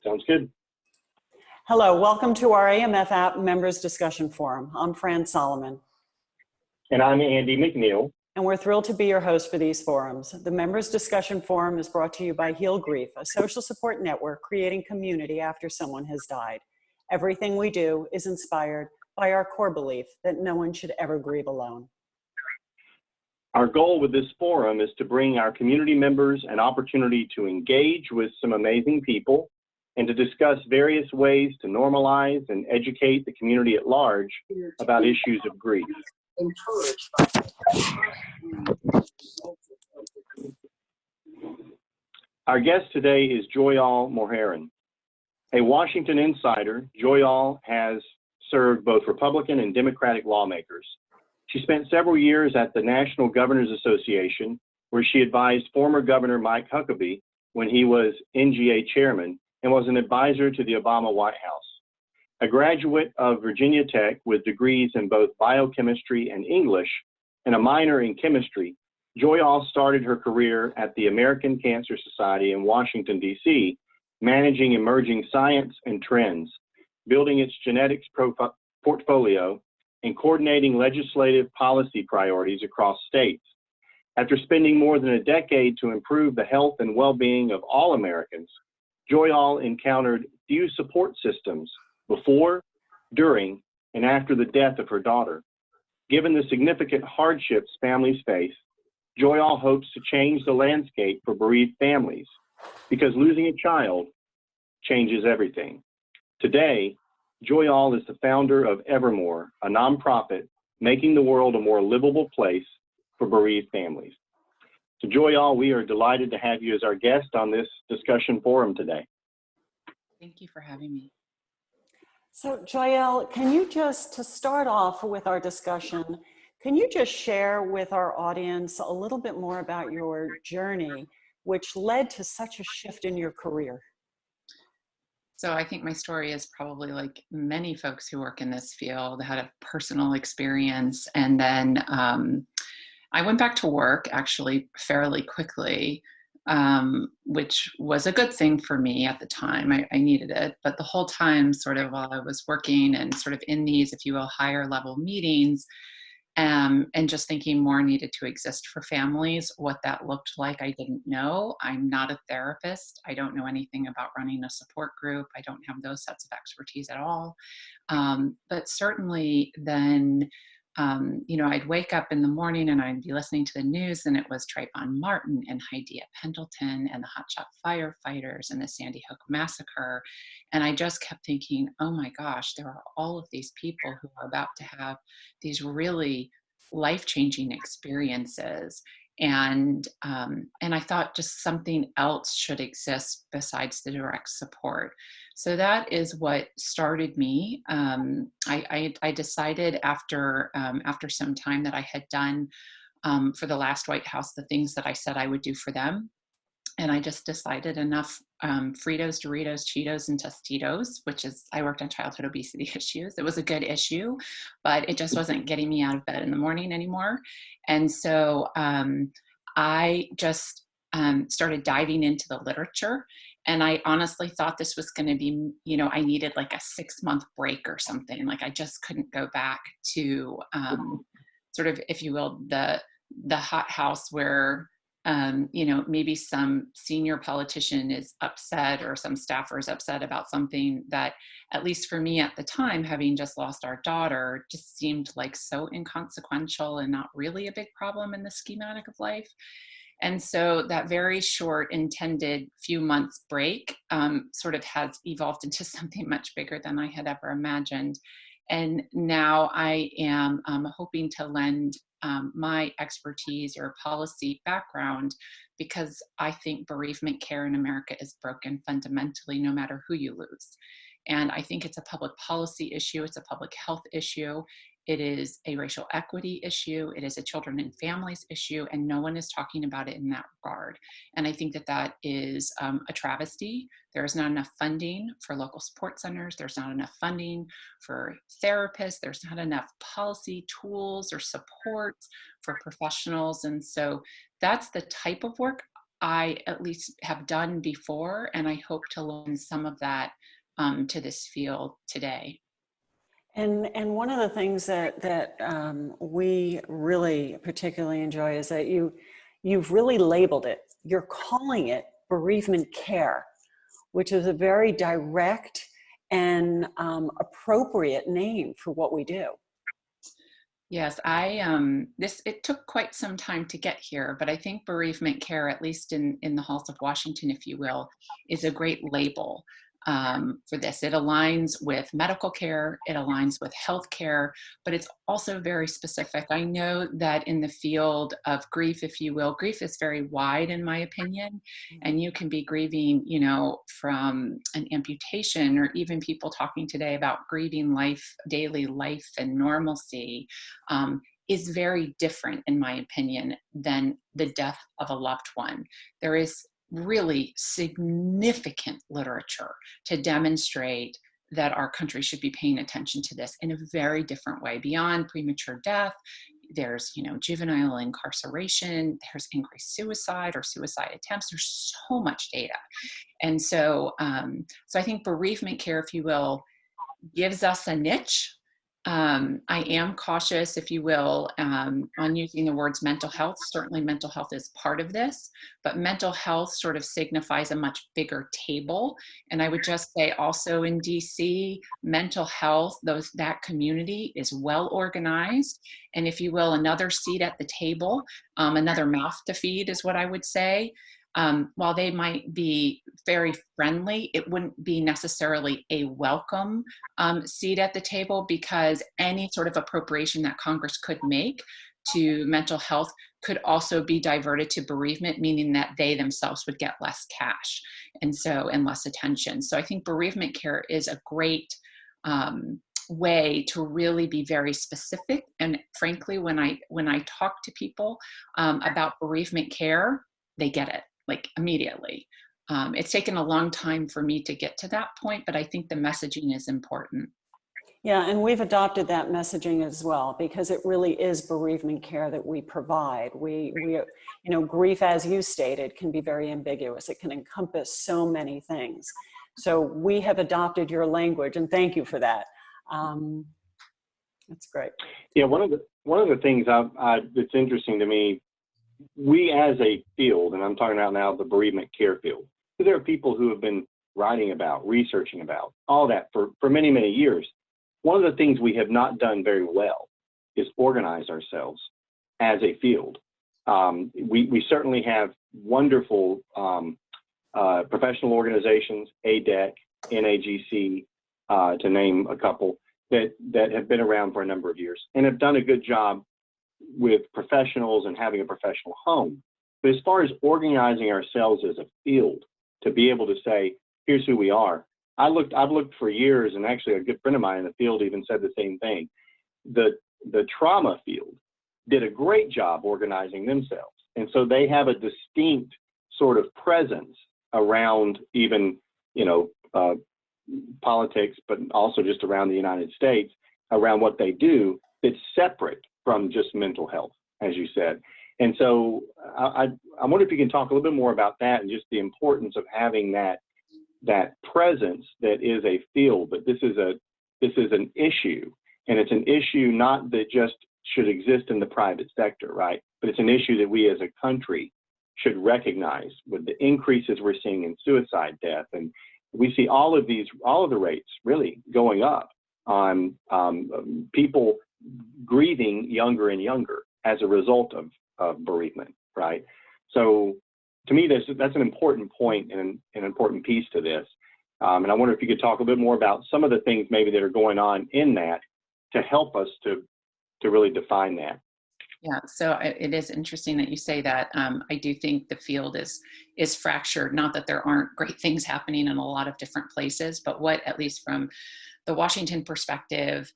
Sounds good. Hello, welcome to our AMF App Members Discussion Forum. I'm Fran Solomon. And I'm Andy McNeil. And we're thrilled to be your host for these forums. The Members Discussion Forum is brought to you by Heal Grief, a social support network creating community after someone has died. Everything we do is inspired by our core belief that no one should ever grieve alone. Our goal with this forum is to bring our community members an opportunity to engage with some amazing people and to discuss various ways to normalize and educate the community at large about issues of grief. Our guest today is Joyal Mulheron. A Washington insider, Joyal has served both Republican and Democratic lawmakers. She spent several years at the National Governors Association, where she advised former Governor Mike Huckabee when he was NGA chairman and was an advisor to the Obama White House. A graduate of Virginia Tech with degrees in both biochemistry and English and a minor in chemistry, Joyal started her career at the American Cancer Society in Washington, D.C., managing emerging science and trends, building its genetics portfolio, and coordinating legislative policy priorities across states. After spending more than a decade to improve the health and well-being of all Americans, Joyal encountered few support systems before, during, and after the death of her daughter. Given the significant hardships families face, Joyal hopes to change the landscape for bereaved families because losing a child changes everything. Today, Joyal is the founder of Evermore, a nonprofit making the world a more livable place for bereaved families. So Joyal, we are delighted to have you as our guest on this discussion forum today. Thank you for having me. So Joyal, can you just, to start off with our discussion, can you just share with our audience a little bit more about your journey, which led to such a shift in your career? So I think my story is probably like many folks who work in this field, had a personal experience. And then I went back to work actually fairly quickly, which was a good thing for me at the time. I needed it. But the whole time, sort of while I was working and sort of in these, if you will, higher level meetings, and just thinking more needed to exist for families. What that looked like, I didn't know. I'm not a therapist. I don't know anything about running a support group. I don't have those sets of expertise at all. But certainly then, I'd wake up in the morning and I'd be listening to the news, and it was Trayvon Martin and Hydea Pendleton and the hotshot firefighters and the Sandy Hook massacre. And I just kept thinking, oh my gosh, there are all of these people who are about to have these really life-changing experiences. And I thought just something else should exist besides the direct support. So that is what started me. I decided after some time that I had done for the last White House the things that I said I would do for them. And I just decided enough Fritos, Doritos, Cheetos, and Tostitos, which is, I worked on childhood obesity issues. It was a good issue, but it just wasn't getting me out of bed in the morning anymore. And so I just started diving into the literature. And I honestly thought this was going to be, I needed like a 6-month break or something. Like I just couldn't go back to sort of, if you will, the hot house where maybe some senior politician is upset or some staffer is upset about something that, at least for me at the time, having just lost our daughter, just seemed like so inconsequential and not really a big problem in the schematic of life. And so that very short intended few months break sort of has evolved into something much bigger than I had ever imagined. And now I am hoping to lend my expertise or policy background, because I think bereavement care in America is broken fundamentally, no matter who you lose. And I think it's a public policy issue. It's a public health issue. It is a racial equity issue. It is a children and families issue, and no one is talking about it in that regard. And I think that that is a travesty. There is not enough funding for local support centers. There's not enough funding for therapists. There's not enough policy tools or supports for professionals. And so that's the type of work I at least have done before, and I hope to learn some of that to this field today. And one of the things that we really particularly enjoy is that you've really labeled it. You're calling it bereavement care, which is a very direct and appropriate name for what we do. Yes, it took quite some time to get here, but I think bereavement care, at least in the halls of Washington, if you will, is a great label for this. It aligns with medical care, it aligns with health care, but it's also very specific. I know that in the field of grief, if you will, grief is very wide in my opinion, and you can be grieving, you know, from an amputation, or even people talking today about grieving life, daily life and normalcy, is very different in my opinion than the death of a loved one. There is really significant literature to demonstrate that our country should be paying attention to this in a very different way. Beyond premature death, there's, you know, juvenile incarceration, there's increased suicide or suicide attempts. There's so much data. And so I think bereavement care, if you will, gives us a niche. I am cautious, if you will, on using the words mental health. Certainly mental health is part of this, but mental health sort of signifies a much bigger table. And I would just say also in DC, mental health, that community is well organized. And if you will, another seat at the table, another mouth to feed is what I would say. While they might be very friendly, it wouldn't be necessarily a welcome seat at the table, because any sort of appropriation that Congress could make to mental health could also be diverted to bereavement, meaning that they themselves would get less cash and less attention. So I think bereavement care is a great way to really be very specific. And frankly, when I talk to people about bereavement care, they get it. Like immediately. It's taken a long time for me to get to that point, but I think the messaging is important. Yeah, and we've adopted that messaging as well, because it really is bereavement care that we provide. We you know, grief, as you stated, can be very ambiguous. It can encompass so many things. So we have adopted your language, and thank you for that. That's great. Yeah, one of the things that's interesting to me, we as a field, and I'm talking about now the bereavement care field, there are people who have been writing about, researching about all that for many, many years. One of the things we have not done very well is organize ourselves as a field. We certainly have wonderful professional organizations, ADEC, NAGC, to name a couple, that have been around for a number of years and have done a good job with professionals and having a professional home. But as far as organizing ourselves as a field to be able to say, here's who we are, I've looked for years, and actually a good friend of mine in the field even said the same thing. The trauma field did a great job organizing themselves. And so they have a distinct sort of presence around even, you know, politics, but also just around the United States, around what they do, that's separate from just mental health, as you said. And so I wonder if you can talk a little bit more about that and just the importance of having that presence that is a field, but this is an issue, and it's an issue not that just should exist in the private sector, right? But it's an issue that we as a country should recognize with the increases we're seeing in suicide death. And we see all of the rates really going up on people grieving younger and younger as a result of bereavement, right? So to me, that's an important point and an important piece to this. And I wonder if you could talk a bit more about some of the things maybe that are going on in that to help us to really define that. Yeah, so it is interesting that you say that. I do think the field is fractured. Not that there aren't great things happening in a lot of different places, but what, at least from the Washington perspective,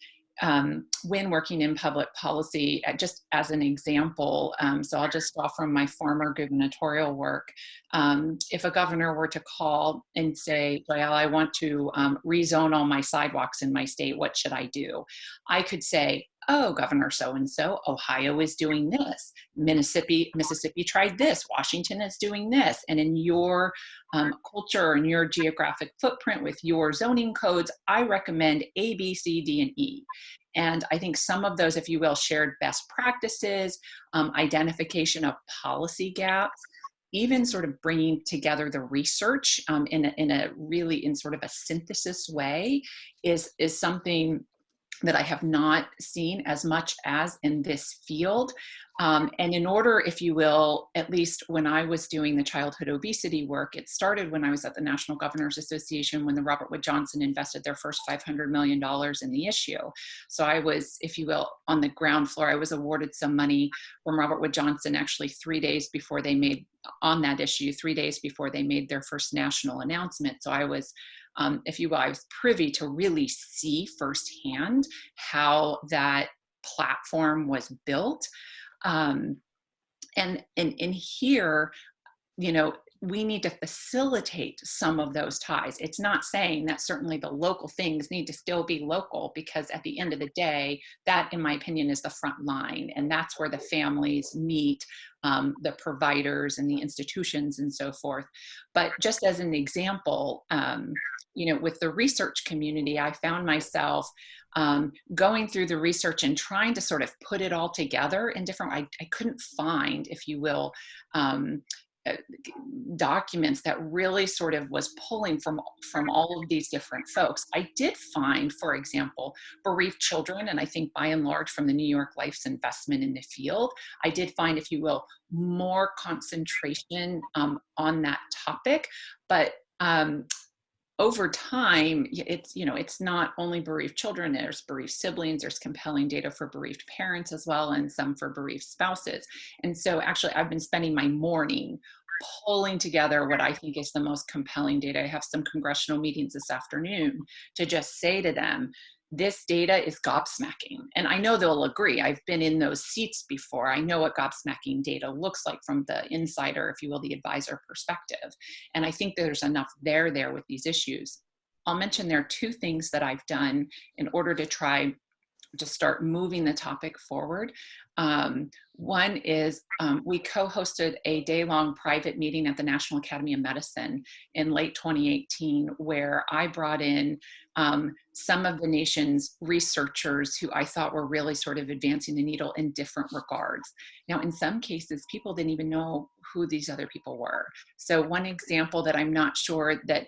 when working in public policy, just as an example, so I'll just draw from my former gubernatorial work. If a governor were to call and say, well, I want to rezone all my sidewalks in my state, what should I do? I could say, oh, Governor so-and-so, Ohio is doing this, Mississippi tried this, Washington is doing this, and in your culture and your geographic footprint with your zoning codes, I recommend A, B, C, D, and E. And I think some of those, if you will, shared best practices, identification of policy gaps, even sort of bringing together the research in a really in sort of a synthesis way is something that I have not seen as much as in this field. And in order, if you will, at least when I was doing the childhood obesity work, it started when I was at the National Governors Association when the Robert Wood Johnson invested their first $500 million in the issue. So I was, if you will, on the ground floor. I was awarded some money from Robert Wood Johnson actually 3 days before they made, on that issue, 3 days before they made their first national announcement. So I was, if you will, I was privy to really see firsthand how that platform was built. And here, you know, we need to facilitate some of those ties. It's not saying that certainly the local things need to still be local, because at the end of the day, that, in my opinion, is the front line. And that's where the families meet, the providers and the institutions and so forth. But just as an example, you know, with the research community, I found myself going through the research and trying to sort of put it all together in different, I couldn't find, if you will, documents that really sort of was pulling from all of these different folks. I did find, for example, bereaved children, and I think by and large from the New York Life's investment in the field, I did find, if you will, more concentration on that topic. But over time, it's, you know, it's not only bereaved children, there's bereaved siblings, there's compelling data for bereaved parents as well, and some for bereaved spouses. And so actually I've been spending my morning pulling together what I think is the most compelling data. I have some congressional meetings this afternoon to just say to them, this data is gobsmacking. And I know they'll agree. I've been in those seats before. I know what gobsmacking data looks like from the insider, if you will, the advisor perspective. And I think there's enough there with these issues. I'll mention there are two things that I've done in order to try to start moving the topic forward. One is we co-hosted a day-long private meeting at the National Academy of Medicine in late 2018, where I brought in some of the nation's researchers who I thought were really sort of advancing the needle in different regards. Now, in some cases, people didn't even know who these other people were. So one example that I'm not sure that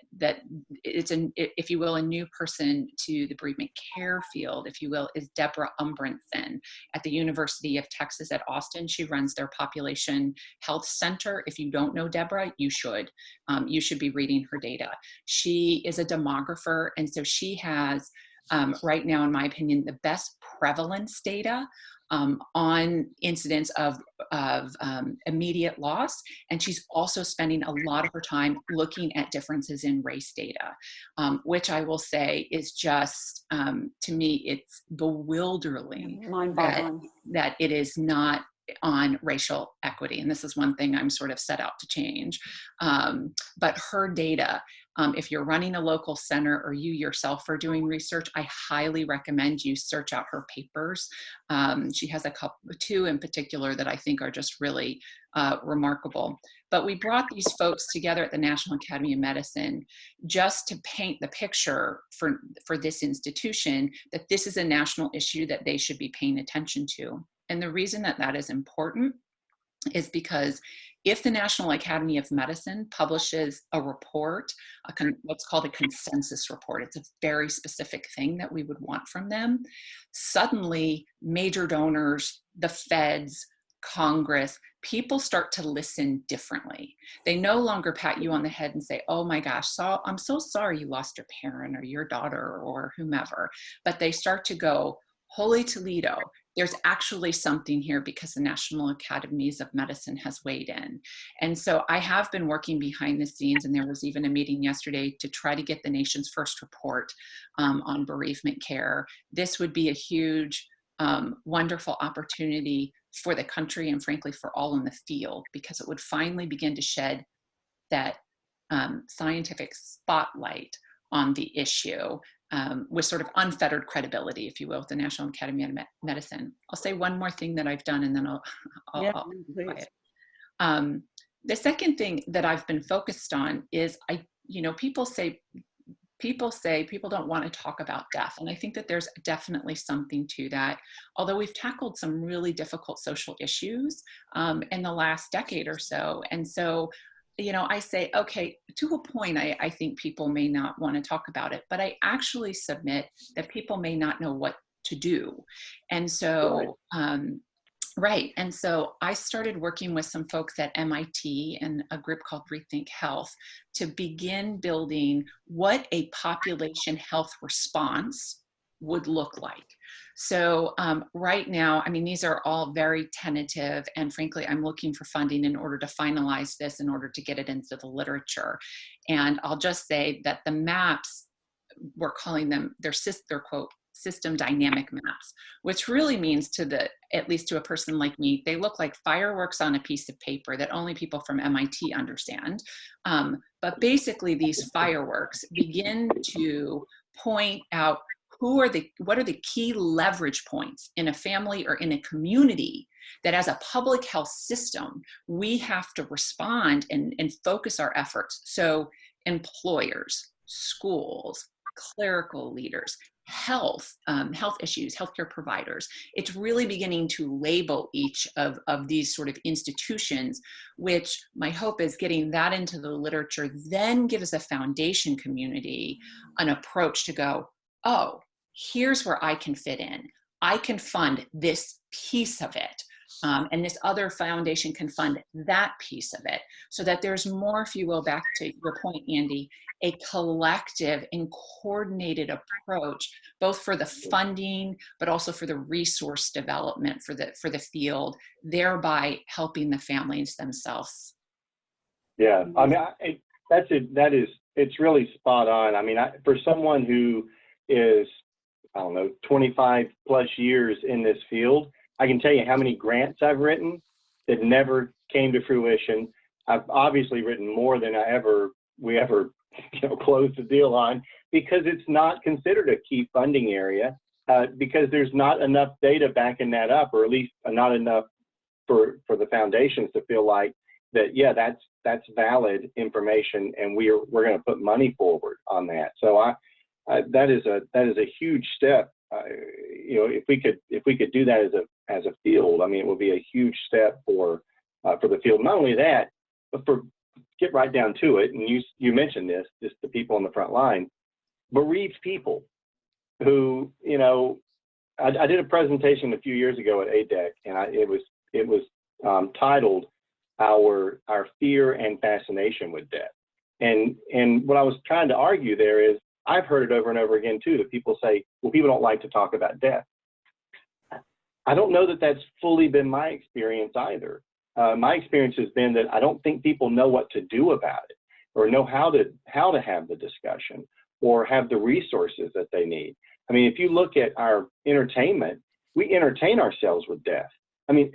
it's, if you will, a new person to the bereavement care field, if you will, is Deborah Umbrinson at the University of Texas at Austin. She runs their population health center. If you don't know Deborah, you should. You should be reading her data. She is a demographer, and so she has, right now, in my opinion, the best prevalence data on incidents of immediate loss. And she's also spending a lot of her time looking at differences in race data, which I will say is just, to me, it's bewildering that it is not on racial equity. And this is one thing I'm sort of set out to change. But her data, if you're running a local center or you yourself are doing research, I highly recommend you search out her papers. She has two in particular that I think are just really remarkable. But we brought these folks together at the National Academy of Medicine just to paint the picture for this institution that this is a national issue that they should be paying attention to. And the reason that that is important is because if the National Academy of Medicine publishes a report, what's called a consensus report, it's a very specific thing that we would want from them, suddenly major donors, the feds, Congress, people start to listen differently. They no longer pat you on the head and say, oh my gosh, I'm so sorry you lost your parent or your daughter or whomever, but they start to go, holy Toledo, there's actually something here because the National Academies of Medicine has weighed in. And so I have been working behind the scenes, and there was even a meeting yesterday to try to get the nation's first report on bereavement care. This would be a huge, wonderful opportunity for the country and frankly for all in the field, because it would finally begin to shed that scientific spotlight on the issue with sort of unfettered credibility, if you will, with the National Academy of Medicine. I'll say one more thing that I've done, and then I'll be quiet. The second thing that I've been focused on is people say people don't want to talk about death. And I think that there's definitely something to that. Although we've tackled some really difficult social issues in the last decade or so. And so, I say, okay, to a point, I think people may not want to talk about it, but I actually submit that people may not know what to do. And so, right. And so I started working with some folks at MIT and a group called Rethink Health to begin building what a population health response would look like. So right now, these are all very tentative, and frankly, I'm looking for funding in order to finalize this, in order to get it into the literature. And I'll just say that the maps, we're calling them, they're quote, system dynamic maps, which really means at least to a person like me, they look like fireworks on a piece of paper that only people from MIT understand. But basically these fireworks begin to point out what are the key leverage points in a family or in a community that as a public health system, we have to respond and focus our efforts. So employers, schools, clerical leaders, health issues, healthcare providers. It's really beginning to label each of these sort of institutions, which my hope is getting that into the literature, then gives a foundation community an approach to go, oh, here's where I can fit in. I can fund this piece of it. And this other foundation can fund that piece of it, so that there's more, if you will, back to your point, Andy, a collective and coordinated approach, both for the funding, but also for the resource development for the field, thereby helping the families themselves. Yeah, it's really spot on. For someone who is, 25 plus years in this field, I can tell you how many grants I've written that never came to fruition. I've obviously written more than we ever closed the deal on, because it's not considered a key funding area, because there's not enough data backing that up, or at least not enough for the foundations to feel like that, yeah, that's valid information, and we're going to put money forward on that. So that is a huge step. If we could do that as a field, it would be a huge step for the field. Not only that, but get right down to it. And you mentioned this, just the people on the front line, bereaved people who, I did a presentation a few years ago at ADEC, and it was titled our fear and fascination with death. And what I was trying to argue there is, I've heard it over and over again too, that people say, well, people don't like to talk about death. I don't know that that's fully been my experience either. My experience has been that I don't think people know what to do about it, or know how to have the discussion, or have the resources that they need. If you look at our entertainment, we entertain ourselves with death.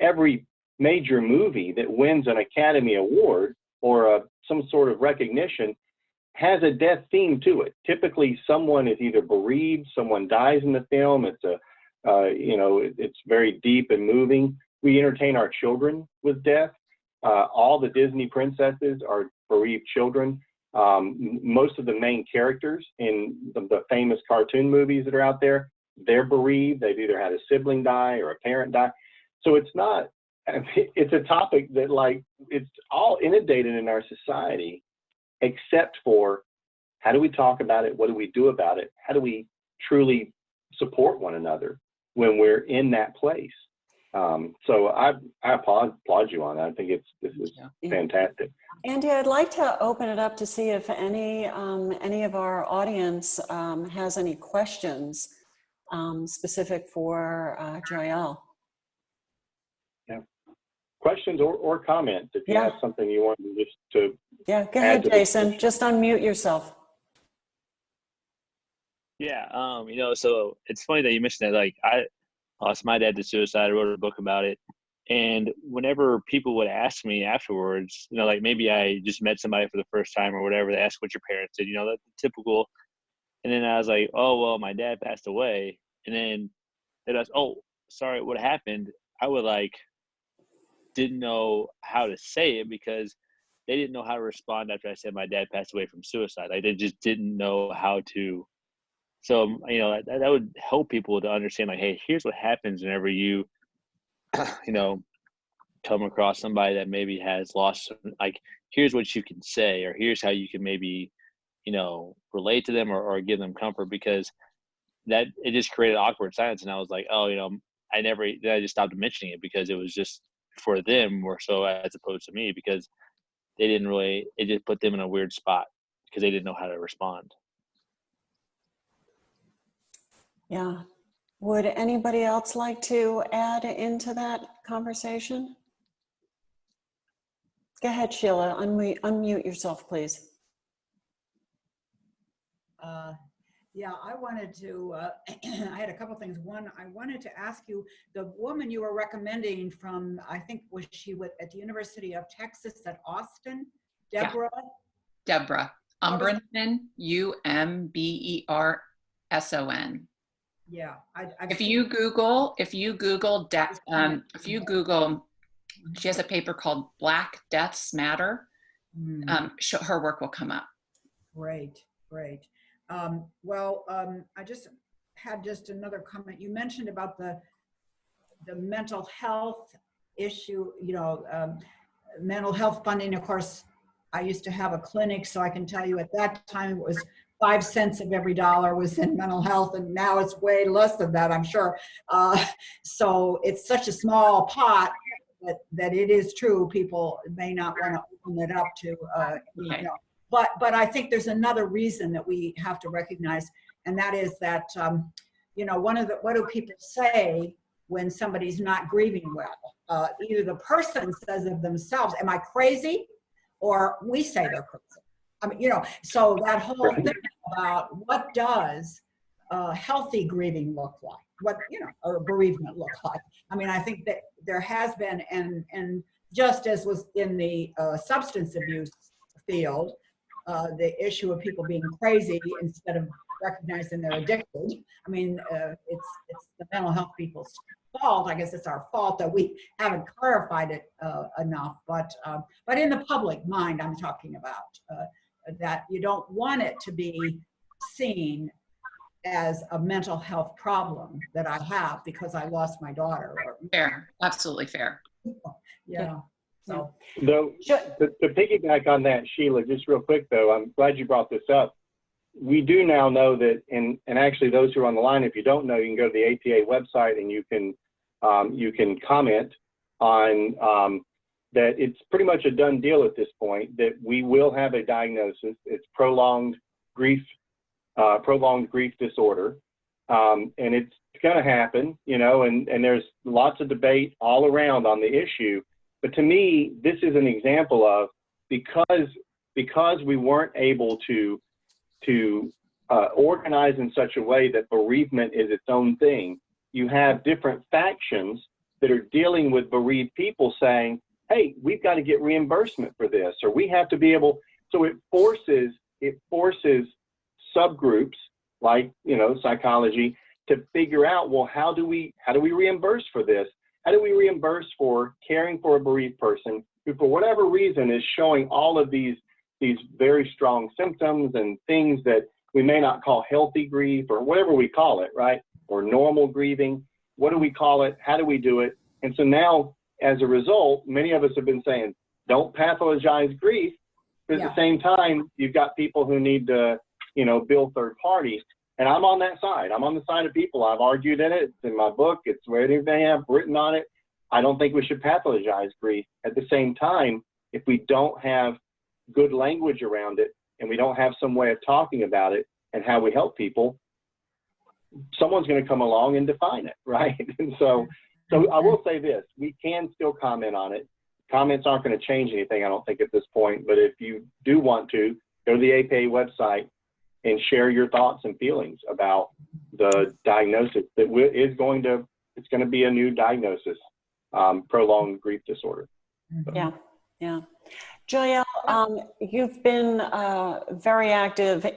Every major movie that wins an Academy Award or some sort of recognition has a death theme to it. Typically, someone is either bereaved, someone dies in the film. It's very deep and moving. We entertain our children with death. All the Disney princesses are bereaved children. Most of the main characters in the famous cartoon movies that are out there, they're bereaved. They've either had a sibling die or a parent die. So it's a topic that it's all inundated in our society, except for how do we talk about it? What do we do about it? How do we truly support one another when we're in that place? So I applaud you on that. I think this is fantastic. Andy, I'd like to open it up to see if any of our audience has any questions specific for Joyal. Yeah. Questions or comments, if you have something you want just to. Yeah, go ahead, Jason. Just unmute yourself. Yeah, so it's funny that you mentioned that. I lost my dad to suicide. I wrote a book about it. And whenever people would ask me afterwards, maybe I just met somebody for the first time or whatever, they ask what your parents did, that typical. And then I was like, oh, well, my dad passed away. And then I was, oh, sorry, what happened? I would didn't know how to say it because they didn't know how to respond after I said my dad passed away from suicide. Like, they just didn't know how to. So, that would help people to understand, like, hey, here's what happens whenever you, come across somebody that maybe has lost, like, here's what you can say, or here's how you can maybe, relate to them or give them comfort, because that it just created awkward silence. And I was like, oh, I just stopped mentioning it because it was just for them more so as opposed to me, because they didn't really, it just put them in a weird spot because they didn't know how to respond. Yeah. Would anybody else like to add into that conversation? Go ahead, Sheila. Unmute yourself, please. Yeah, I wanted to, I had a couple things. One, I wanted to ask you, the woman you were recommending from, I think, was she at the University of Texas at Austin? Deborah? Yeah. Deborah. Umbrenson, Umberson. Yeah. If you Google, she has a paper called Black Deaths Matter. Her work will come up. Great. I just had another comment. You mentioned about the mental health issue, mental health funding. Of course, I used to have a clinic, so I can tell you at that time it was 5 cents of every dollar was in mental health, and now it's way less than that, I'm sure. So it's such a small pot that it is true. People may not want to open it up to, But I think there's another reason that we have to recognize, and that is that, what do people say when somebody's not grieving well? Either the person says of themselves, am I crazy? Or we say they're crazy. I mean, so that whole thing about what does healthy grieving look like? What, or bereavement look like? I mean, I think that there has been, and just as was in the substance abuse field, the issue of people being crazy instead of recognizing they're addicted. I mean, it's the mental health people's fault. I guess it's our fault that we haven't clarified it enough. But in the public mind, I'm talking about that you don't want it to be seen as a mental health problem that I have because I lost my daughter. Fair, absolutely fair. Yeah. So, though, to piggyback on that, Sheila, just real quick though, I'm glad you brought this up. We do now know that, and actually those who are on the line, if you don't know, you can go to the APA website and you can comment on that. It's pretty much a done deal at this point that we will have a diagnosis. It's prolonged grief disorder, and it's going to happen, and there's lots of debate all around on the issue. But to me, this is an example of because we weren't able to organize in such a way that bereavement is its own thing. You have different factions that are dealing with bereaved people saying, hey, we've got to get reimbursement for this, or we have to be able. So it forces subgroups like, psychology to figure out, well, how do we reimburse for this? How do we reimburse for caring for a bereaved person who, for whatever reason, is showing all of these very strong symptoms and things that we may not call healthy grief or whatever we call it, right? Or normal grieving. What do we call it? How do we do it? And so now, as a result, many of us have been saying, don't pathologize grief. But at the same time, you've got people who need to, bill third parties. And I'm on that side. I'm on the side of people. I've argued in it. It's in my book. It's where they have written on it. I don't think we should pathologize grief. At the same time, if we don't have good language around it and we don't have some way of talking about it and how we help people, someone's going to come along and define it, right? And so I will say this, we can still comment on it. Comments aren't going to change anything, I don't think, at this point. But if you do want to, go to the APA website and share your thoughts and feelings about the diagnosis that it's going to be a new diagnosis, prolonged grief disorder. Yeah. Joyal, you've been very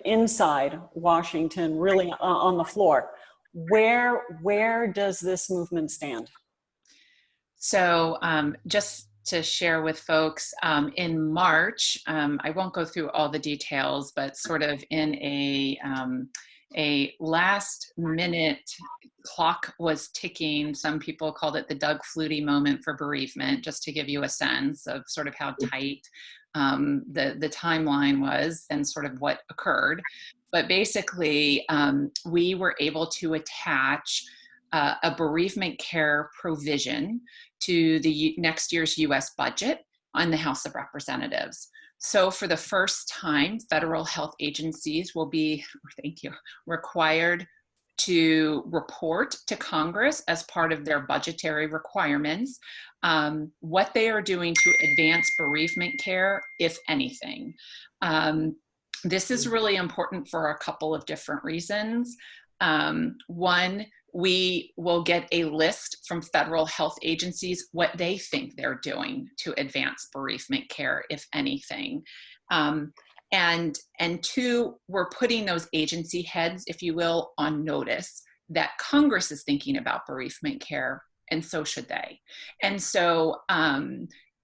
inside Washington, really on the floor. Where does this movement stand? So just to share with folks, in March, I won't go through all the details, but sort of in a last minute clock was ticking. Some people called it the Doug Flutie moment for bereavement, just to give you a sense of sort of how tight the timeline was and sort of what occurred. But basically, we were able to attach a bereavement care provision to the next year's US budget on the House of Representatives. So for the first time, federal health agencies will be, thank you, required to report to Congress as part of their budgetary requirements what they are doing to advance bereavement care, if anything. This is really important for a couple of different reasons. One, we will get a list from federal health agencies what they think they're doing to advance bereavement care, if anything. And two, we're putting those agency heads, if you will, on notice that Congress is thinking about bereavement care, and so should they. And so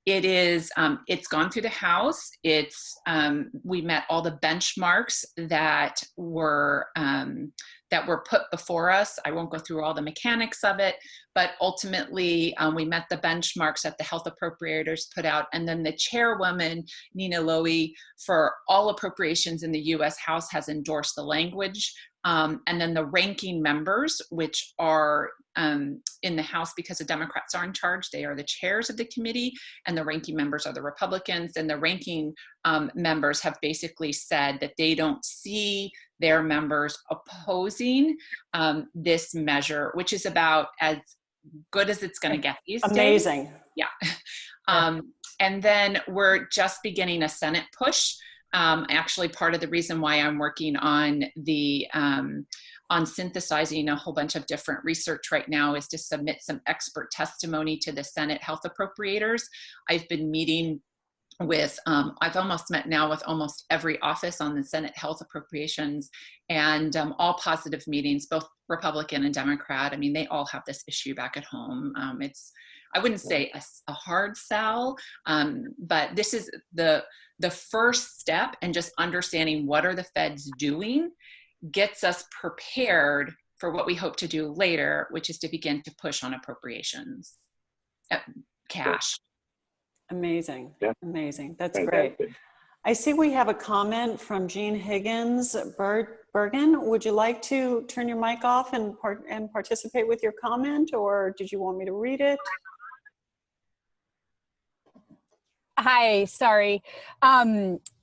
it's gone through the House. We met all the benchmarks that were put before us. I won't go through all the mechanics of it, but ultimately we met the benchmarks that the health appropriators put out. And then the chairwoman, Nina Lowy, for all appropriations in the US House has endorsed the language. And then the ranking members, which are in the House, because the Democrats are in charge, they are the chairs of the committee, and the ranking members are the Republicans. And the ranking members have basically said that they don't see their members opposing this measure, which is about as good as it's going to get these days. Amazing. Yeah. And then we're just beginning a Senate push. Actually, part of the reason why I'm working on on synthesizing a whole bunch of different research right now is to submit some expert testimony to the Senate health appropriators. I've been meeting with, I've almost met now with almost every office on the Senate health appropriations, and all positive meetings, both Republican and Democrat. I mean, they all have this issue back at home. I wouldn't say a hard sell, but this is the first step, and just understanding what are the feds doing gets us prepared for what we hope to do later, which is to begin to push on appropriations, cash. Amazing. Yeah. Amazing. That's Fantastic. great. I see we have a comment from Jean Higgins. Bergen, would you like to turn your mic off and participate with your comment, or did you want me to read it? Hi, sorry.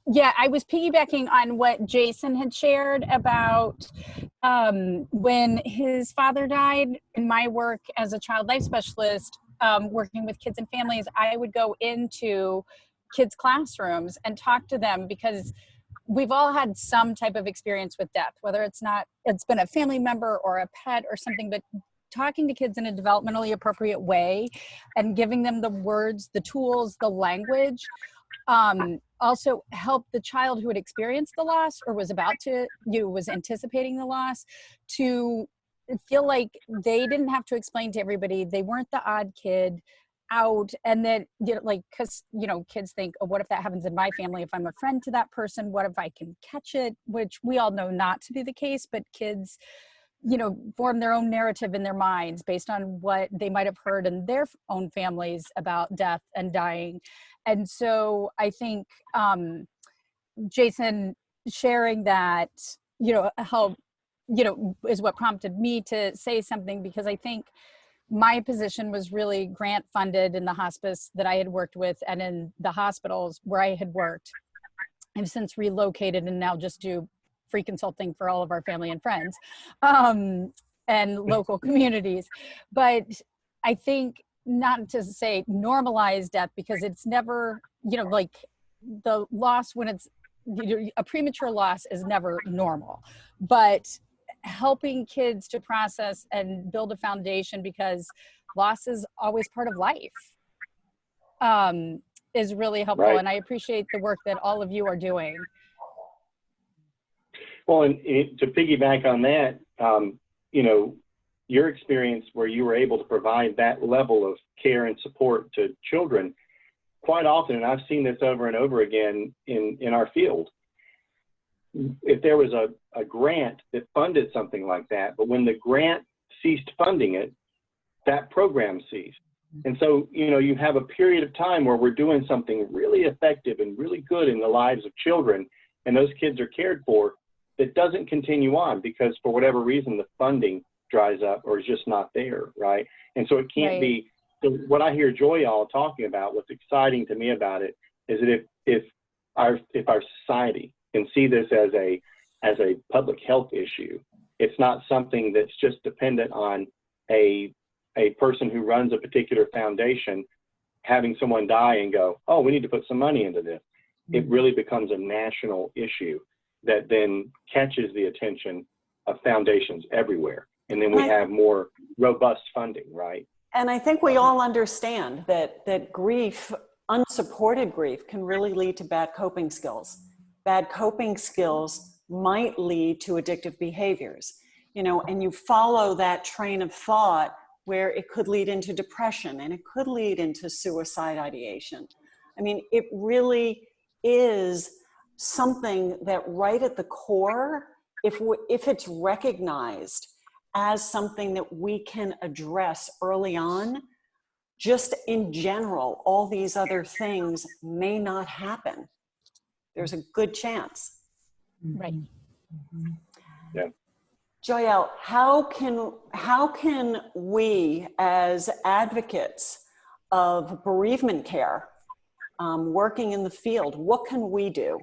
Yeah, I was piggybacking on what Jason had shared about when his father died. In my work as a child life specialist, working with kids and families, I would go into kids' classrooms and talk to them, because we've all had some type of experience with death, whether it's been a family member or a pet or something, but talking to kids in a developmentally appropriate way and giving them the words, the tools, the language, also help the child who had experienced the loss or was was anticipating the loss to feel like they didn't have to explain to everybody. They weren't the odd kid out. And then, because, kids think, oh, what if that happens in my family? If I'm a friend to that person, what if I can catch it? Which we all know not to be the case, but kids, form their own narrative in their minds based on what they might have heard in their own families about death and dying. And so I think Jason sharing that, help, is what prompted me to say something, because I think my position was really grant funded in the hospice that I had worked with and in the hospitals where I had worked. I've since relocated and now just do free consulting for all of our family and friends and local communities. But I think, not to say normalize death, because it's never, the loss, when it's a premature loss, is never normal, but helping kids to process and build a foundation, because loss is always part of life. is really helpful. Right. And I appreciate the work that all of you are doing. Well, and to piggyback on that, you know, your experience where you were able to provide that level of care and support to children, quite often, and I've seen this over and over again in our field, if there was a grant that funded something like that, but when the grant ceased funding it, that program ceased. And so, you know, you have a period of time where we're doing something really effective and really good in the lives of children, and those kids are cared for, that doesn't continue on because for whatever reason, the funding dries up or is just not there, right? And so it can't be, so what I hear Joyal talking about, what's exciting to me about it is that if our society can see this as a public health issue, it's not something that's just dependent on a person who runs a particular foundation having someone die and go, oh, we need to put some money into this. It really becomes a national issue that then catches the attention of foundations everywhere. And then we have more robust funding, right? And I think we all understand that grief, unsupported grief, can really lead to bad coping skills. Bad coping skills might lead to addictive behaviors, you know, and you follow that train of thought where it could lead into depression and it could lead into suicide ideation. I mean, it really is something that right at the core, if it's recognized as something that we can address early on, just in general, all these other things may not happen. There's a good chance. Right. Yeah. Joyal, how can we as advocates of bereavement care, working in the field, what can we do?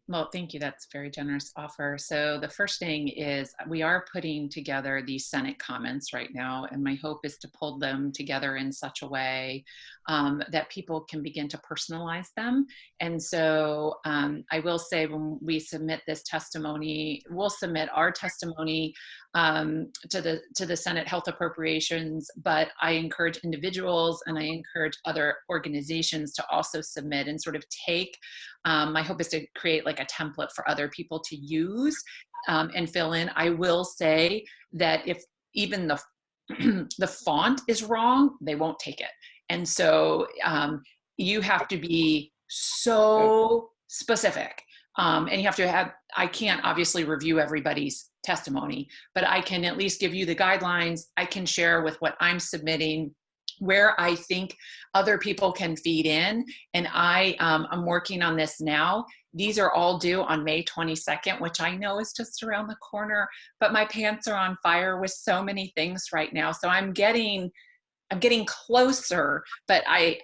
Well, thank you. That's a very generous offer. So the first thing is we are putting together these Senate comments right now, and my hope is to pull them together in such a way that people can begin to personalize them. And so I will say when we submit this testimony, we'll submit our testimony to the Senate Health Appropriations, but I encourage individuals and I encourage other organizations to also submit and sort of take, my hope is to create like a template for other people to use and fill in. I will say that if even the font is wrong, they won't take it. And so you have to be so specific. And you have to have, I can't obviously review everybody's testimony, but I can at least give you the guidelines. I can share with what I'm submitting, where I think other people can feed in. And I'm working on this now. These are all due on May 22nd, which I know is just around the corner, but my pants are on fire with so many things right now. So I'm getting closer, but I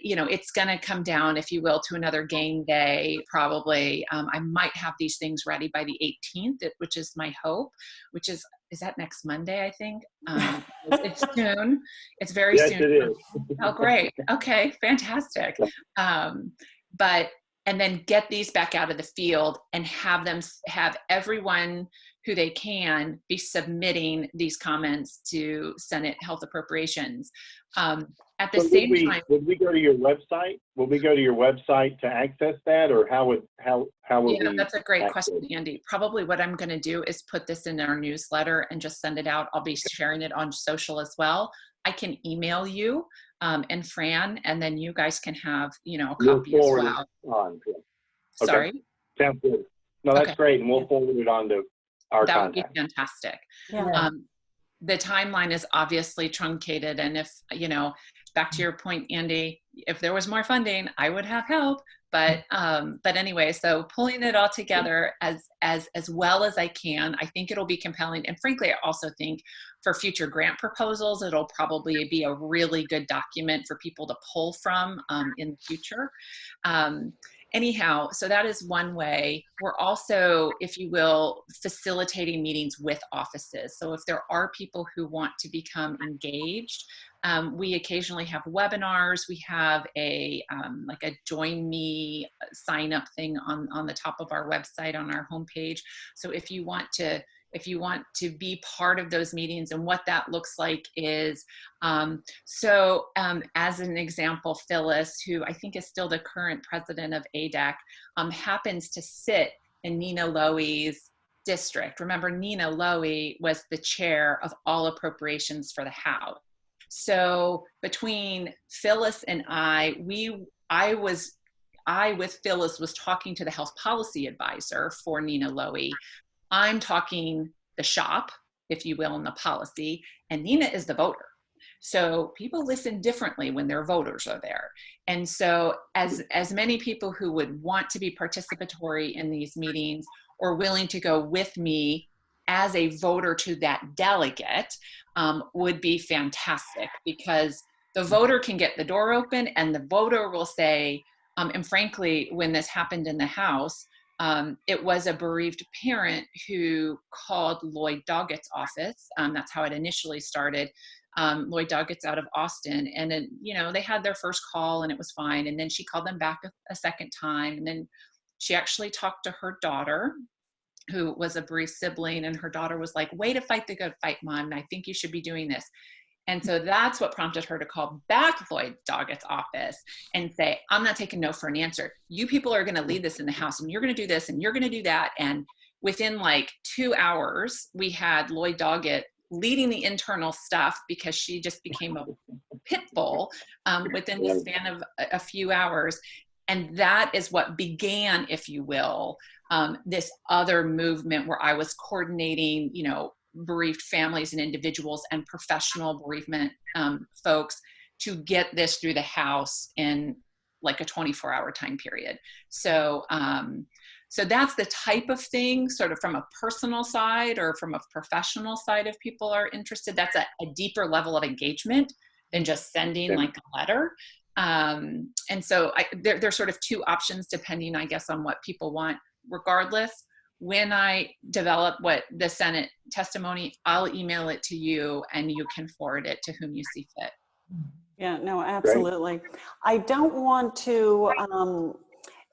you know, it's going to come down, if you will, to another game day, probably. I might have these things ready by the 18th, which is my hope, which is that next Monday, I think? It's soon. It's very soon. Yes, it is. Oh, great. Okay, fantastic. And then get these back out of the field and have everyone who they can be submitting these comments to Senate Health Appropriations. At the same time, would we go to your website? Will we go to your website to access that, or how would we? Yeah, that's a great question, Andy. Probably what I'm going to do is put this in our newsletter and just send it out. I'll be sharing it on social as well. I can email you and Fran, and then you guys can have, you know, a copy as well. Okay. Sorry? Sounds good. No, that's Okay. great, and we'll forward it on to our That would contact. be fantastic. Yeah. The timeline is obviously truncated, and if, you know, back to your point, Andy, if there was more funding, I would have help. But anyway, so pulling it all together as well as I can, I think it'll be compelling. And frankly, I also think for future grant proposals, it'll probably be a really good document for people to pull from in the future. Anyhow, so that is one way. We're also, if you will, facilitating meetings with offices. So if there are people who want to become engaged, we occasionally have webinars. We have a like a join me sign up thing on the top of our website on our homepage. So if you want to if you want to be part of those meetings. And what that looks like is, as an example, Phyllis, who I think is still the current president of ADEC, happens to sit in Nina Lowey's district. Remember, Nina Lowey was the chair of all appropriations for the House. So between Phyllis and I with Phyllis was talking to the health policy advisor for Nina Lowey. I'm talking the shop, if you will, in the policy, and Nina is the voter. So people listen differently when their voters are there. And so as many people who would want to be participatory in these meetings or willing to go with me as a voter to that delegate would be fantastic, because the voter can get the door open and the voter will say, and frankly, when this happened in the House, it was a bereaved parent who called Lloyd Doggett's office. That's how it initially started. Lloyd Doggett's out of Austin. And then, they had their first call and it was fine. And then she called them back a second time. And then she actually talked to her daughter, who was a bereaved sibling. And her daughter was like, way to fight the good fight, Mom. And I think you should be doing this. And so that's what prompted her to call back Lloyd Doggett's office and say, I'm not taking no for an answer. You people are going to lead this in the House, and you're going to do this and you're going to do that. And within like 2 hours, we had Lloyd Doggett leading the internal stuff, because she just became a pit bull within the span of a few hours. And that is what began, if you will, this other movement where I was coordinating, bereaved families and individuals and professional bereavement folks to get this through the House in like a 24-hour time period. So that's the type of thing, sort of from a personal side or from a professional side, if people are interested. That's a deeper level of engagement than just sending like a letter. And so there's sort of two options depending, I guess, on what people want. Regardless, when I develop what the Senate testimony, I'll email it to you and you can forward it to whom you see fit. Yeah, no, absolutely. Great. I don't want to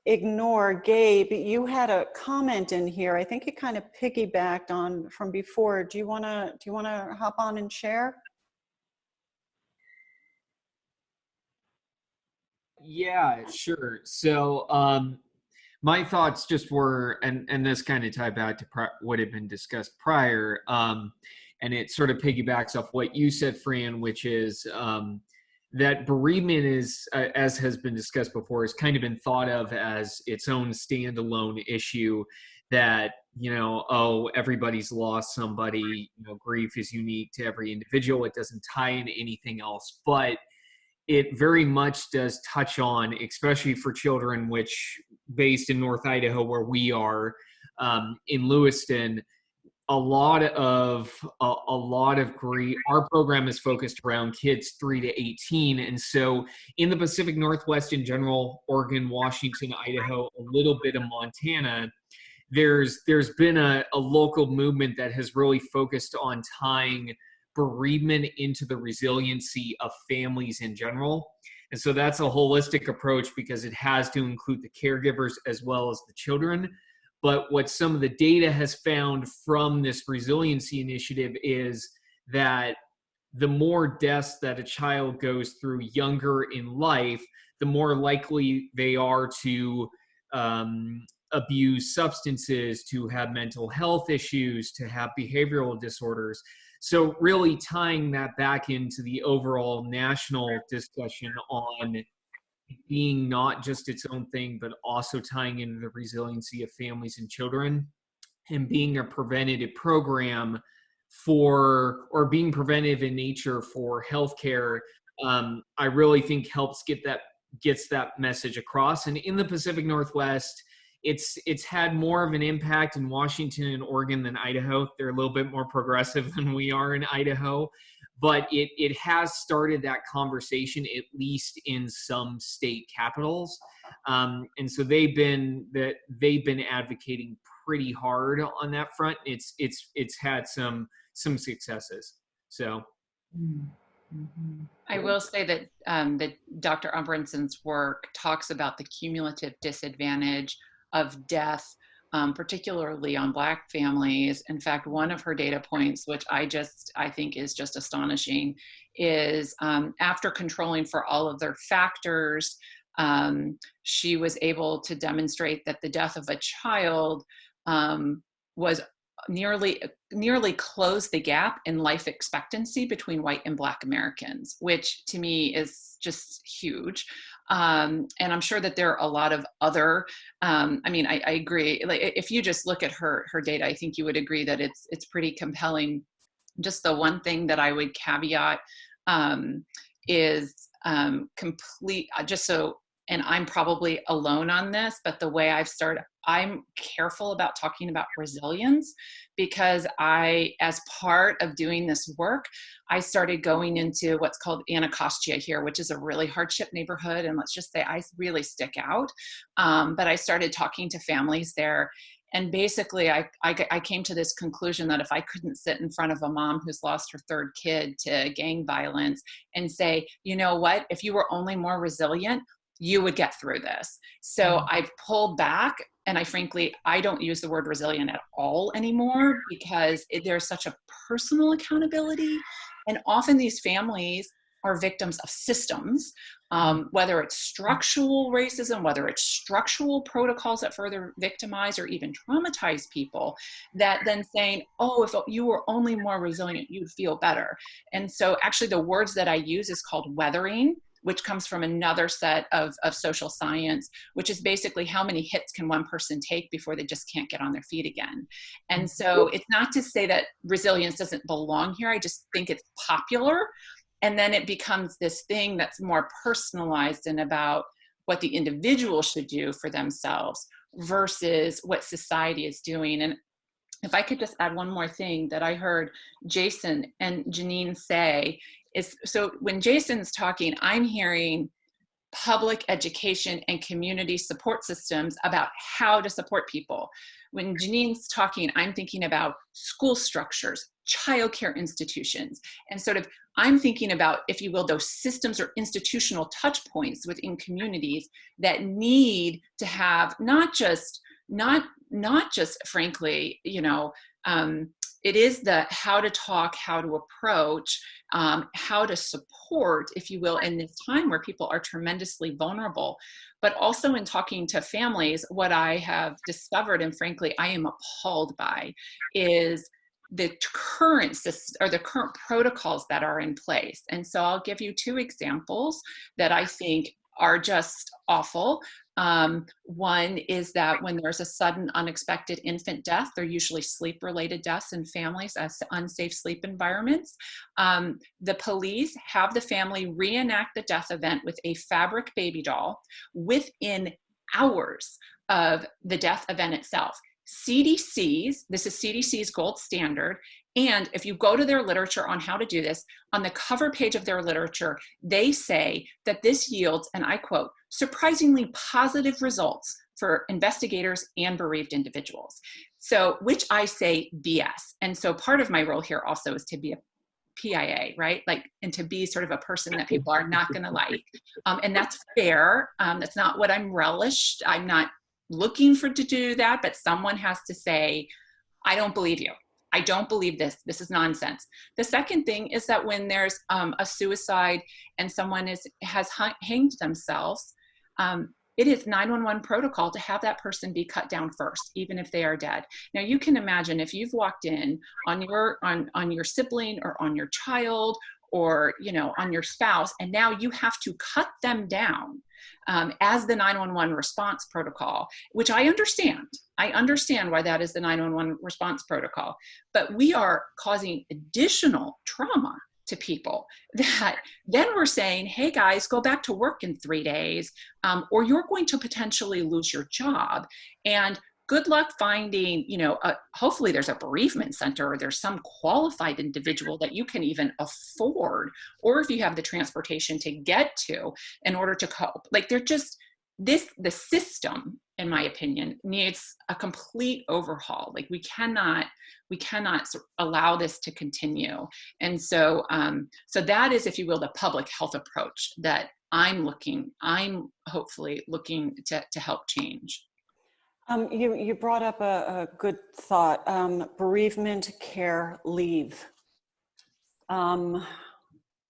ignore Gabe. You had a comment in here. I think it kind of piggybacked on from before. Do you want to hop on and share? Yeah, sure. So my thoughts just were, and this kind of tied back to what had been discussed prior, and it sort of piggybacks off what you said, Fran, which is that bereavement is, as has been discussed before, has kind of been thought of as its own standalone issue, that, everybody's lost somebody, grief is unique to every individual. It doesn't tie into anything else, but it very much does touch on, especially for children, which based in North Idaho, where we are, in Lewiston, a lot of grief. Our program is focused around kids 3 to 18. And so in the Pacific Northwest in general, Oregon, Washington, Idaho, a little bit of Montana, there's been a local movement that has really focused on tying bereavement into the resiliency of families in general. And so that's a holistic approach, because it has to include the caregivers as well as the children. But what some of the data has found from this resiliency initiative is that the more deaths that a child goes through younger in life, the more likely they are to abuse substances, to have mental health issues, to have behavioral disorders. So really tying that back into the overall national discussion on being not just its own thing, but also tying into the resiliency of families and children, and being a preventative program or being preventive in nature for healthcare, I really think gets that message across. And in the Pacific Northwest, it's had more of an impact in Washington and Oregon than Idaho. They're a little bit more progressive than we are in Idaho, but it has started that conversation, at least in some state capitals. And so they've been advocating pretty hard on that front. It's had some successes. So. I will say that that Dr. Umbrandson's work talks about the cumulative disadvantage of death particularly on Black families. In fact, one of her data points, which I think is just astonishing, is after controlling for all of their factors, she was able to demonstrate that the death of a child was nearly closed the gap in life expectancy between white and Black Americans, which to me is just huge. And I'm sure that there are a lot of other, I agree. Like, if you just look at her data, I think you would agree that it's pretty compelling. Just the one thing that I would caveat is complete, just so, and I'm probably alone on this, but the way I've started, I'm careful about talking about resilience, because as part of doing this work, I started going into what's called Anacostia here, which is a really hardship neighborhood. And let's just say I really stick out. But I started talking to families there. And basically, I came to this conclusion that if I couldn't sit in front of a mom who's lost her third kid to gang violence and say, you know what, if you were only more resilient, you would get through this. So I've pulled back, and I don't use the word resilient at all anymore, because there's such a personal accountability. And often these families are victims of systems, whether it's structural racism, whether it's structural protocols that further victimize or even traumatize people, that then saying, oh, if you were only more resilient, you'd feel better. And so actually the words that I use is called weathering, which comes from another set of social science, which is basically how many hits can one person take before they just can't get on their feet again. And so it's not to say that resilience doesn't belong here. I just think it's popular. And then it becomes this thing that's more personalized and about what the individual should do for themselves versus what society is doing. And if I could just add one more thing that I heard Jason and Janine say is, so when Jason's talking, I'm hearing public education and community support systems about how to support people. When Janine's talking, I'm thinking about school structures, childcare institutions, and sort of, I'm thinking about, if you will, those systems or institutional touch points within communities that need to have not just frankly, it is the how to talk, how to approach, how to support, if you will, in this time where people are tremendously vulnerable. But also in talking to families, what I have discovered, and frankly, I am appalled by, is the current protocols that are in place. And so I'll give you two examples that I think are just awful. One is that when there's a sudden unexpected infant death, they're usually sleep-related deaths in families as unsafe sleep environments. The police have the family reenact the death event with a fabric baby doll within hours of the death event itself. this is CDC's gold standard. And if you go to their literature on how to do this, on the cover page of their literature, they say that this yields, and I quote, surprisingly positive results for investigators and bereaved individuals. So, which I say BS. And so part of my role here also is to be a PIA, right? Like, and to be sort of a person that people are not going to like. And that's fair. That's not what I'm relished. I'm not looking to do that, but someone has to say, I don't believe you. I don't believe this. This is nonsense. The second thing is that when there's a suicide and someone has hanged themselves, it is 911 protocol to have that person be cut down first, even if they are dead. Now you can imagine if you've walked in on your sibling or on your child or on your spouse, and now you have to cut them down as the 911 response protocol, which I understand. I understand why that is the 911 response protocol, but we are causing additional trauma to people that then we're saying, hey guys, go back to work in 3 days, or you're going to potentially lose your job. And good luck finding, hopefully there's a bereavement center or there's some qualified individual that you can even afford, or if you have the transportation to get to in order to cope. Like the system, in my opinion, needs a complete overhaul. Like we cannot allow this to continue. And so, so that is, if you will, the public health approach that I'm hopefully looking to help change. You brought up a good thought, bereavement care leave.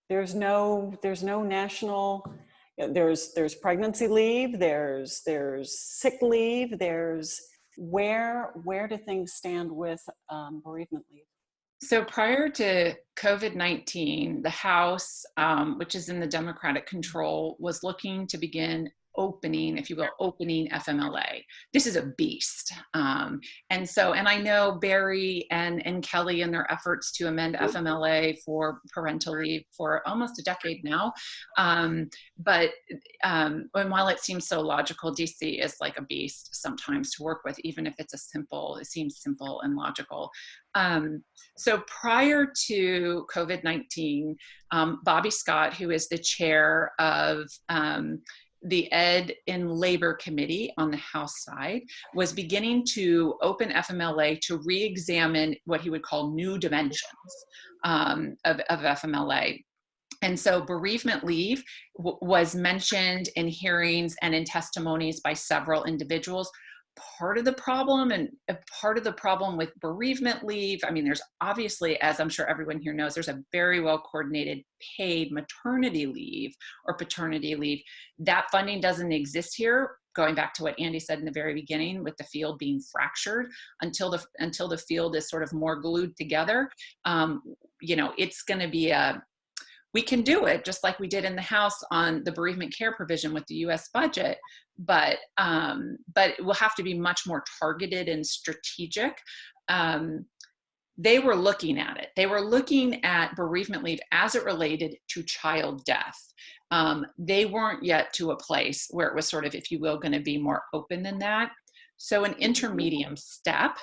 There's no national, there's pregnancy leave, there's sick leave, where do things stand with bereavement leave? So prior to COVID-19, the House, which is in the Democratic control, was looking to begin opening, if you will, opening FMLA. This is a beast. And I know Barry and Kelly in their efforts to amend FMLA for parental leave for almost a decade now. And while it seems so logical, DC is like a beast sometimes to work with, even if it seems simple and logical. So prior to COVID-19, Bobby Scott, who is the chair of the Ed and Labor Committee on the House side, was beginning to open FMLA to re-examine what he would call new dimensions of FMLA. And so bereavement leave was mentioned in hearings and in testimonies by several individuals. Part of the problem with bereavement leave, I mean, there's obviously, as I'm sure everyone here knows, there's a very well coordinated paid maternity leave or paternity leave. That funding doesn't exist here, going back to what Andy said in the very beginning, with the field being fractured. Until the field is sort of more glued together, it's going to be we can do it just like we did in the House on the bereavement care provision with the U.S. budget, but it will have to be much more targeted and strategic. They were looking at it. They were looking at bereavement leave as it related to child death. They weren't yet to a place where it was sort of, if you will, going to be more open than that. So an intermediate step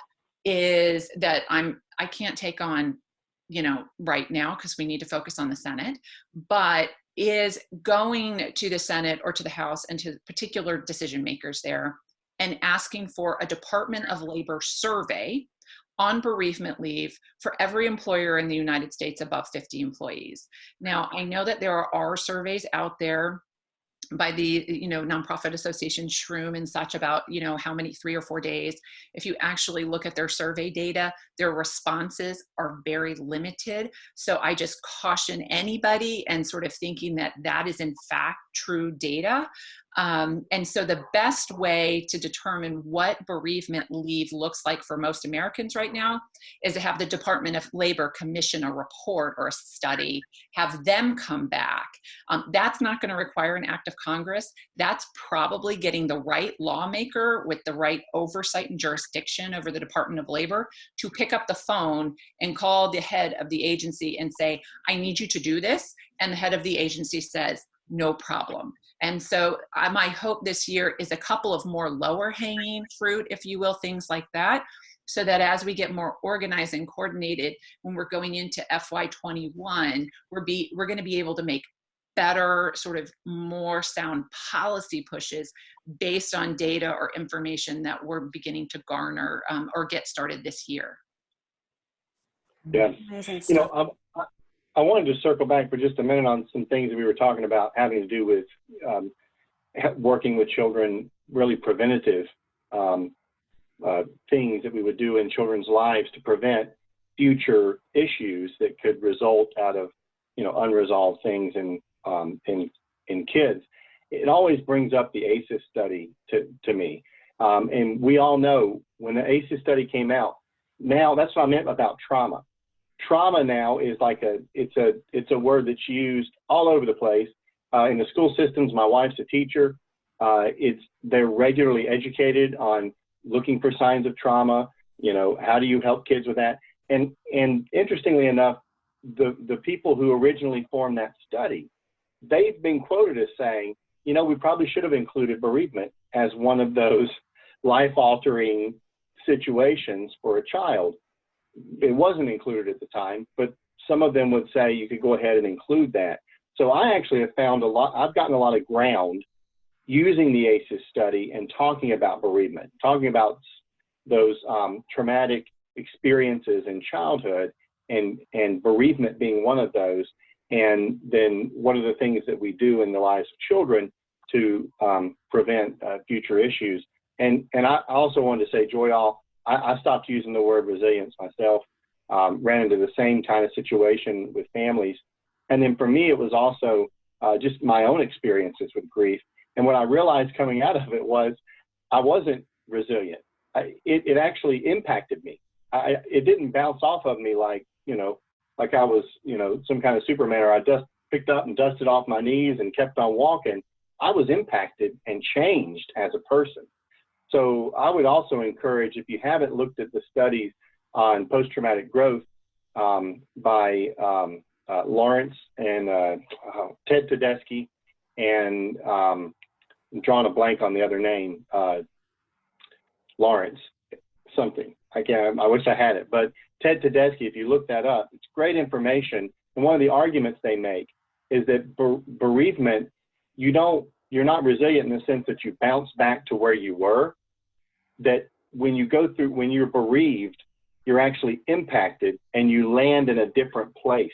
is that I can't take on right now because we need to focus on the Senate, but is going to the Senate or to the House and to particular decision makers there and asking for a Department of Labor survey on bereavement leave for every employer in the United States above 50 employees. Now, I know that there are surveys out there by the nonprofit association Shroom and such about how many 3 or 4 days. If you actually look at their survey data, their responses are very limited. So I just caution anybody and sort of thinking that is in fact true data. And so the best way to determine what bereavement leave looks like for most Americans right now is to have the Department of Labor commission a report or a study, have them come back. That's not going to require an act of Congress. That's probably getting the right lawmaker with the right oversight and jurisdiction over the Department of Labor to pick up the phone and call the head of the agency and say, I need you to do this. And the head of the agency says, no problem. And so my hope this year is a couple of more lower hanging fruit, if you will, things like that, so that as we get more organized and coordinated, when we're going into FY21, we're going to be able to make better, sort of more sound policy pushes based on data or information that we're beginning to garner or get started this year. Yeah. I wanted to circle back for just a minute on some things that we were talking about having to do with working with children, really preventative things that we would do in children's lives to prevent future issues that could result out of unresolved things in kids. It always brings up the ACEs study to me, and we all know when the ACEs study came out. Now that's what I meant about trauma. Trauma now is like it's a word that's used all over the place in the school systems. My wife's a teacher. They're regularly educated on looking for signs of trauma. How do you help kids with that? And interestingly enough, the people who originally formed that study, they've been quoted as saying, we probably should have included bereavement as one of those life-altering situations for a child. It wasn't included at the time, but some of them would say you could go ahead and include that. So I actually have found I've gotten a lot of ground using the ACEs study and talking about bereavement, talking about those traumatic experiences in childhood and bereavement being one of those. And then what are the things that we do in the lives of children to prevent future issues? And I also wanted to say, Joyal, I stopped using the word resilience myself, ran into the same kind of situation with families. And then for me, it was also just my own experiences with grief. And what I realized coming out of it was I wasn't resilient. It actually impacted me. It didn't bounce off of me like I was, some kind of Superman, or I just picked up and dusted off my knees and kept on walking. I was impacted and changed as a person. So I would also encourage, if you haven't looked at the studies on post-traumatic growth by Lawrence and Ted Tedeschi, and I'm drawing a blank on the other name, Lawrence something. I wish I had it, but Ted Tedeschi, if you look that up, it's great information. And one of the arguments they make is that bereavement, you're not resilient in the sense that you bounce back to where you were, that when you're bereaved, you're actually impacted and you land in a different place.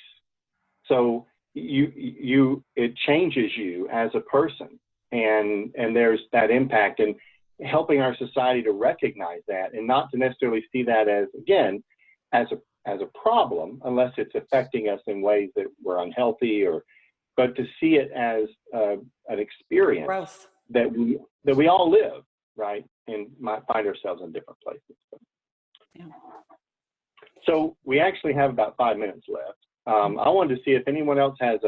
So it changes you as a person, and there's that impact, and helping our society to recognize that and not to necessarily see that as, again, as a problem, unless it's affecting us in ways that we're unhealthy, but to see it as an experience Growth. that we all live, right, and might find ourselves in different places. Yeah. So we actually have about 5 minutes left. I wanted to see if anyone else has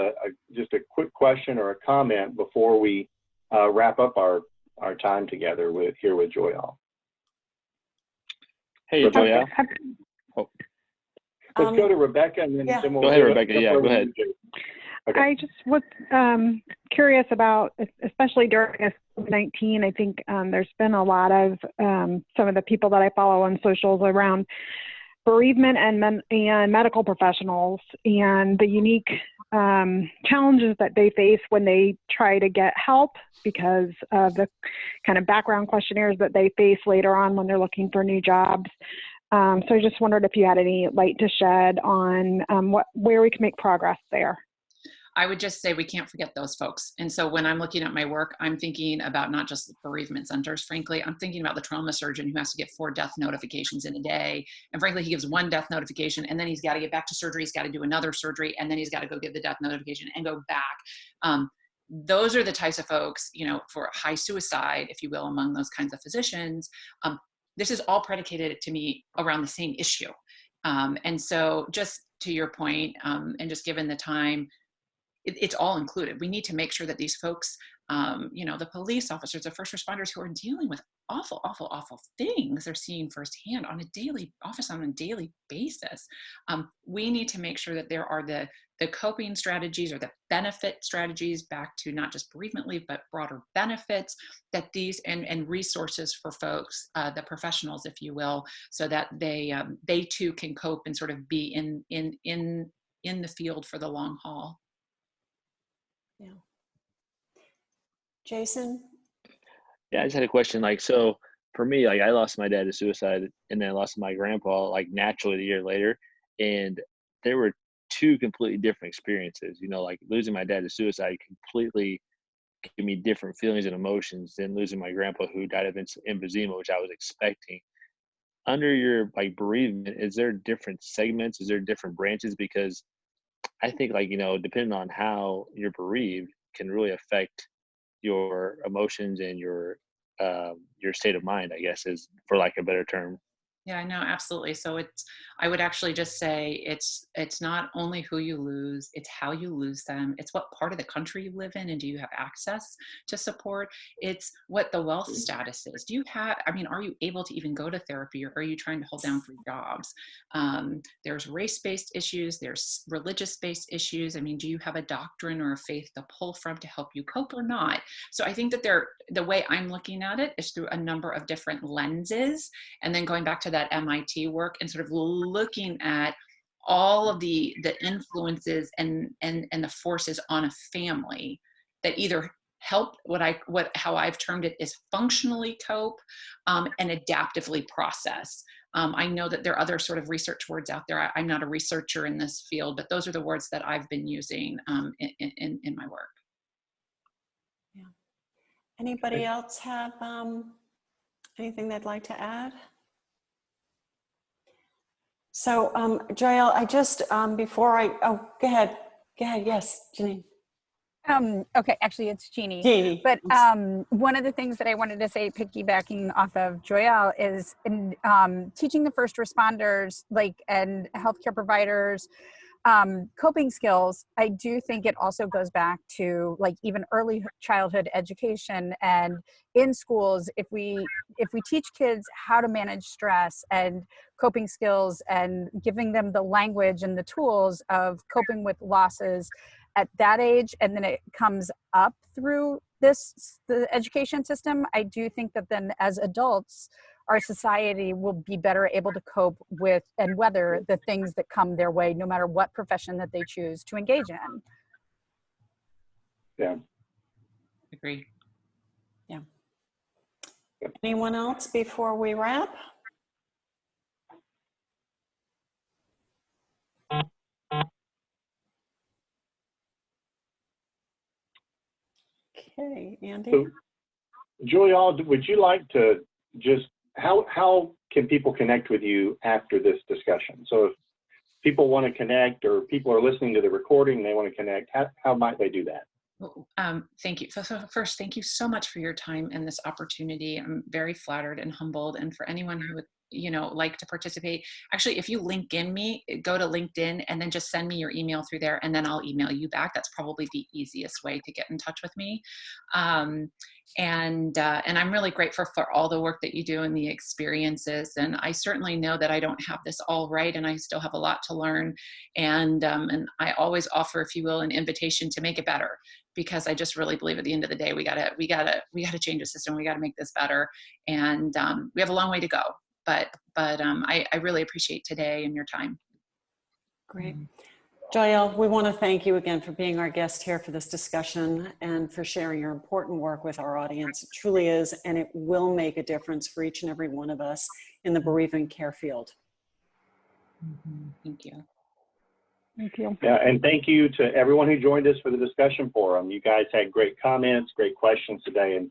just a quick question or a comment before we wrap up our time together here with Joyal. Hey, Joyal. Oh. Let's go to Rebecca, and then, then we'll go ahead, Rebecca. Yeah, go ahead. Okay. I just was curious about, especially during COVID-19, I think there's been a lot of some of the people that I follow on socials around bereavement and medical professionals and the unique challenges that they face when they try to get help because of the kind of background questionnaires that they face later on when they're looking for new jobs. So I just wondered if you had any light to shed on where we can make progress there. I would just say we can't forget those folks. And so when I'm looking at my work, I'm thinking about not just the bereavement centers, frankly, I'm thinking about the trauma surgeon who has to get 4 death notifications in a day. And frankly, he gives 1 death notification and then he's got to get back to surgery. He's got to do another surgery and then he's got to go give the death notification and go back. Those are the types of folks, for high suicide, if you will, among those kinds of physicians. This is all predicated to me around the same issue. And so just to your point, and just given the time, it's all included. We need to make sure that these folks, the police officers, the first responders who are dealing with awful, awful, awful things they're seeing firsthand on a daily basis. We need to make sure that there are the coping strategies or the benefit strategies back to not just bereavement leave, but broader benefits that these and resources for folks, the professionals, if you will, so that they too can cope and sort of be in the field for the long haul. Yeah. Jason? Yeah, I just had a question. So for me, I lost my dad to suicide and then I lost my grandpa, naturally a year later. And there were 2 completely different experiences, losing my dad to suicide completely gave me different feelings and emotions than losing my grandpa who died of emphysema, which I was expecting. Under your bereavement, is there different segments? Is there different branches? Because I think depending on how you're bereaved can really affect your emotions and your state of mind, I guess, is for lack of a better term. Yeah, no, absolutely. So I would actually just say it's not only who you lose, it's how you lose them. It's what part of the country you live in and do you have access to support? It's what the wealth status is. Are you able to even go to therapy or are you trying to hold down 3 jobs? There's race-based issues, there's religious-based issues. Do you have a doctrine or a faith to pull from to help you cope or not? So I think that the way I'm looking at it is through a number of different lenses, and then going back to that MIT work and sort of looking at all of the influences and the forces on a family that either help how I've termed it is functionally cope and adaptively process. I know that there are other sort of research words out there. I'm not a researcher in this field, but those are the words that I've been using in my work. Yeah. Anybody else have Anything they'd like to add? So, Joyal, I just, before I, oh, go ahead, yes, Janine. Okay, actually it's Jeannie. Jeannie. But one of the things that I wanted to say, piggybacking off of Joyal, is in teaching the first responders, and healthcare providers, coping skills. I do think it also goes back to even early childhood education, and in schools, if we teach kids how to manage stress and coping skills and giving them the language and the tools of coping with losses at that age, and then it comes up through the education system, I do think that then as adults, our society will be better able to cope with and weather the things that come their way, no matter what profession that they choose to engage in. Yeah. Agree. Yeah. Anyone else before we wrap? Okay, Andy. So, Joyal, would you like to just, how can people connect with you after this discussion? So if people want to connect, or people are listening to the recording and they want to connect, how might they do that? Thank you. So first, thank you so much for your time and this opportunity. I'm very flattered and humbled. And for anyone who would, like to participate, actually, if you LinkedIn me, go to LinkedIn and then just send me your email through there, and then I'll email you back. That's probably the easiest way to get in touch with me. And I'm really grateful for all the work that you do and the experiences. And I certainly know that I don't have this all right, and I still have a lot to learn. And I always offer, if you will, an invitation to make it better, because I just really believe at the end of the day, we gotta change the system. We gotta make this better. And we have a long way to go, but I really appreciate today and your time. Great. Joyal, we want to thank you again for being our guest here for this discussion and for sharing your important work with our audience. It truly is, and it will make a difference for each and every one of us in the bereavement care field. Thank you. Thank you. Yeah, and thank you to everyone who joined us for the discussion forum. You guys had great comments, great questions today, and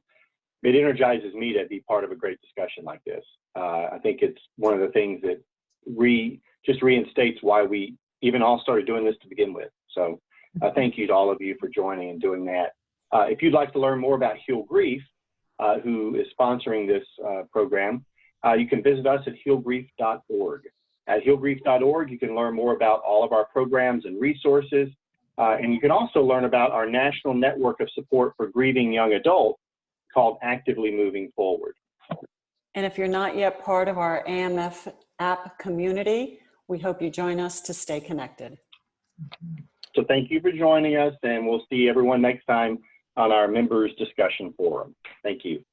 it energizes me to be part of a great discussion like this. I think it's one of the things that just reinstates why we even all started doing this to begin with. So thank you to all of you for joining and doing that. If you'd like to learn more about Heal Grief, who is sponsoring this program, you can visit us at healgrief.org. At healgrief.org, you can learn more about all of our programs and resources, and you can also learn about our national network of support for grieving young adults called Actively Moving Forward. And if you're not yet part of our AMF app community, we hope you join us to stay connected. So thank you for joining us, and we'll see everyone next time on our members discussion forum. Thank you.